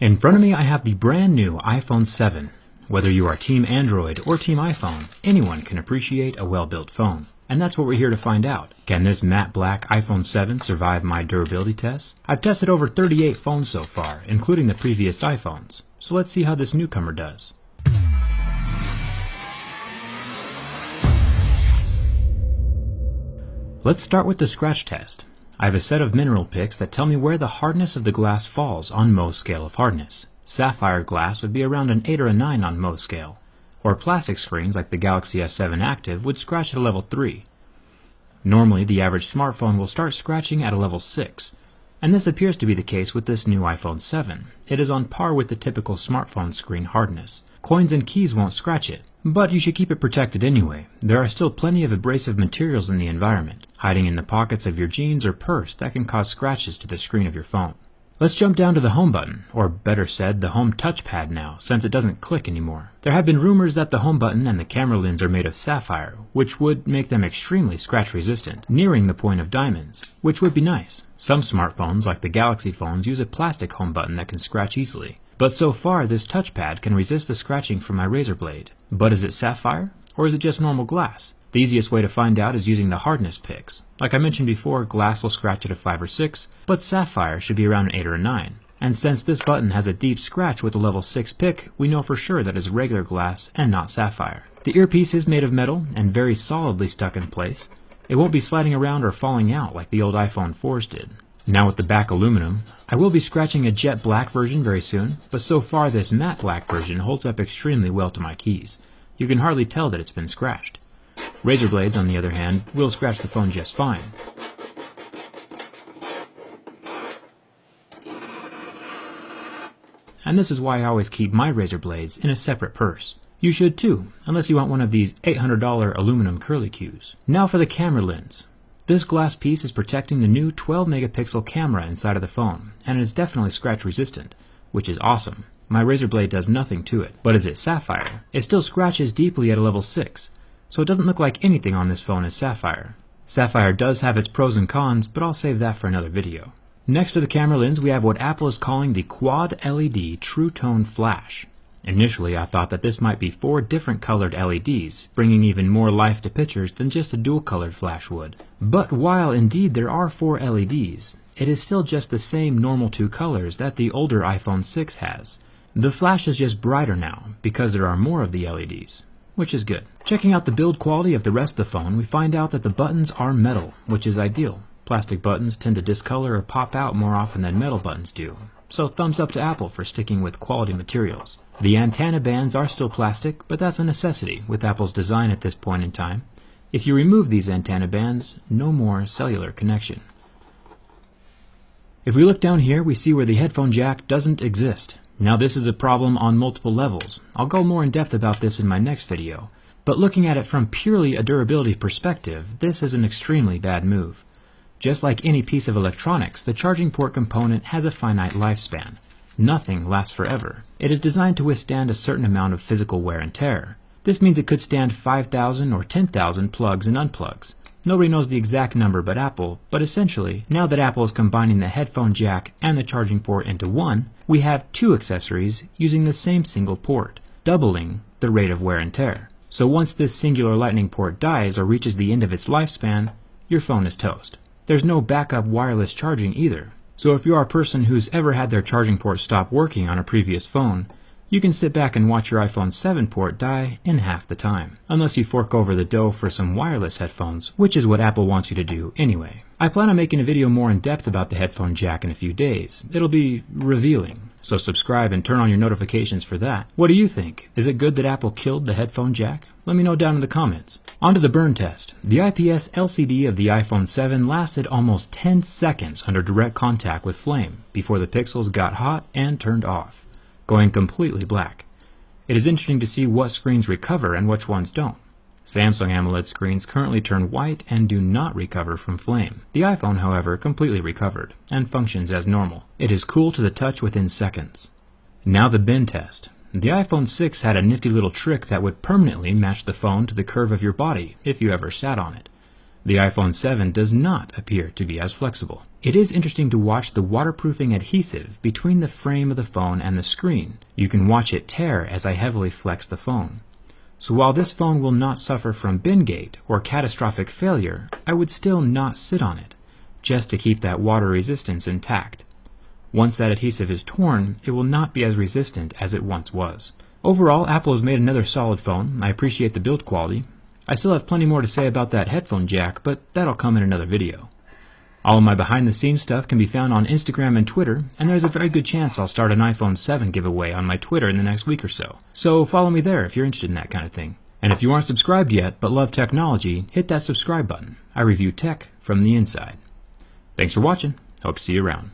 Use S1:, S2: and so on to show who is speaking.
S1: In front of me I have the brand new iPhone 7. Whether you are Team Android or Team iPhone, anyone can appreciate a well-built phone. And that's what we're here to find out. Can this matte black iPhone 7 survive my durability tests? I've tested over 38 phones so far, including the previous iPhones. So let's see how this newcomer does. Let's start with the scratch test. I have a set of mineral picks that tell me where the hardness of the glass falls on Mohs scale of hardness. Sapphire glass would be around an 8 or a 9 on Mohs scale, or plastic screens like the Galaxy S7 Active would scratch at a level 3. Normally, the average smartphone will start scratching at a level 6, and this appears to be the case with this new iPhone 7. It is on par with the typical smartphone screen hardness. Coins and keys won't scratch it, but you should keep it protected anyway. There are still plenty of abrasive materials in the environment, hiding in the pockets of your jeans or purse that can cause scratches to the screen of your phone. Let's jump down to the home button, or better said, the home touchpad now, since it doesn't click anymore. There have been rumors that the home button and the camera lens are made of sapphire, which would make them extremely scratch resistant, nearing the point of diamonds, which would be nice. Some smartphones, like the Galaxy phones, use a plastic home button that can scratch easily. But so far, this touchpad can resist the scratching from my razor blade. But is it sapphire, or is it just normal glass? The easiest way to find out is using the hardness picks. Like I mentioned before, glass will scratch at a 5 or 6, but sapphire should be around an 8 or a 9. And since this button has a deep scratch with a level 6 pick, we know for sure that it's regular glass and not sapphire. The earpiece is made of metal and very solidly stuck in place. It won't be sliding around or falling out like the old iPhone 4s did. Now with the back aluminum, I will be scratching a jet black version very soon, but so far this matte black version holds up extremely well to my keys. You can hardly tell that it's been scratched. Razor blades, on the other hand, will scratch the phone just fine. And this is why I always keep my razor blades in a separate purse. You should too, unless you want one of these $800 aluminum curly cues. Now for the camera lens. This glass piece is protecting the new 12 megapixel camera inside of the phone, and it is definitely scratch resistant, which is awesome. My razor blade does nothing to it. But is it sapphire? It still scratches deeply at a level 6, so it doesn't look like anything on this phone is sapphire. Sapphire does have its pros and cons, but I'll save that for another video. Next to the camera lens, we have what Apple is calling the Quad LED True Tone Flash. Initially, I thought that this might be 4 different colored LEDs, bringing even more life to pictures than just a dual-colored flash would. But while indeed there are 4 LEDs, it is still just the same normal 2 colors that the older iPhone 6 has. The flash is just brighter now, because there are more of the LEDs, which is good. Checking out the build quality of the rest of the phone, we find out that the buttons are metal, which is ideal. Plastic buttons tend to discolor or pop out more often than metal buttons do. So thumbs up to Apple for sticking with quality materials. The antenna bands are still plastic, but that's a necessity with Apple's design at this point in time. If you remove these antenna bands, no more cellular connection. If we look down here, we see where the headphone jack doesn't exist. Now this is a problem on multiple levels. I'll go more in depth about this in my next video. But looking at it from purely a durability perspective, this is an extremely bad move. Just like any piece of electronics, the charging port component has a finite lifespan. Nothing lasts forever. It is designed to withstand a certain amount of physical wear and tear. This means it could stand 5,000 or 10,000 plugs and unplugs. Nobody knows the exact number but Apple, but essentially, now that Apple is combining the headphone jack and the charging port into one, we have 2 accessories using the same single port, doubling the rate of wear and tear. So once this singular lightning port dies or reaches the end of its lifespan, your phone is toast. There's no backup wireless charging either. So if you are a person who's ever had their charging port stop working on a previous phone, you can sit back and watch your iPhone 7 port die in half the time. Unless you fork over the dough for some wireless headphones, which is what Apple wants you to do anyway. I plan on making a video more in depth about the headphone jack in a few days. It'll be revealing. So subscribe and turn on your notifications for that. What do you think? Is it good that Apple killed the headphone jack? Let me know down in the comments. On to the burn test. The IPS LCD of the iPhone 7 lasted almost 10 seconds under direct contact with flame before the pixels got hot and turned off, going completely black. It is interesting to see what screens recover and which ones don't. Samsung AMOLED screens currently turn white and do not recover from flame. The iPhone, however, completely recovered and functions as normal. It is cool to the touch within seconds. Now the bend test. The iPhone 6 had a nifty little trick that would permanently match the phone to the curve of your body if you ever sat on it. The iPhone 7 does not appear to be as flexible. It is interesting to watch the waterproofing adhesive between the frame of the phone and the screen. You can watch it tear as I heavily flex the phone. So while this phone will not suffer from bin gate or catastrophic failure, I would still not sit on it, just to keep that water resistance intact. Once that adhesive is torn, it will not be as resistant as it once was. Overall, Apple has made another solid phone. I appreciate the build quality. I still have plenty more to say about that headphone jack, but that'll come in another video. All of my behind-the-scenes stuff can be found on Instagram and Twitter, and there's a very good chance I'll start an iPhone 7 giveaway on my Twitter in the next week or so. So follow me there if you're interested in that kind of thing. And if you aren't subscribed yet but love technology, hit that subscribe button. I review tech from the inside. Thanks for watching. Hope to see you around.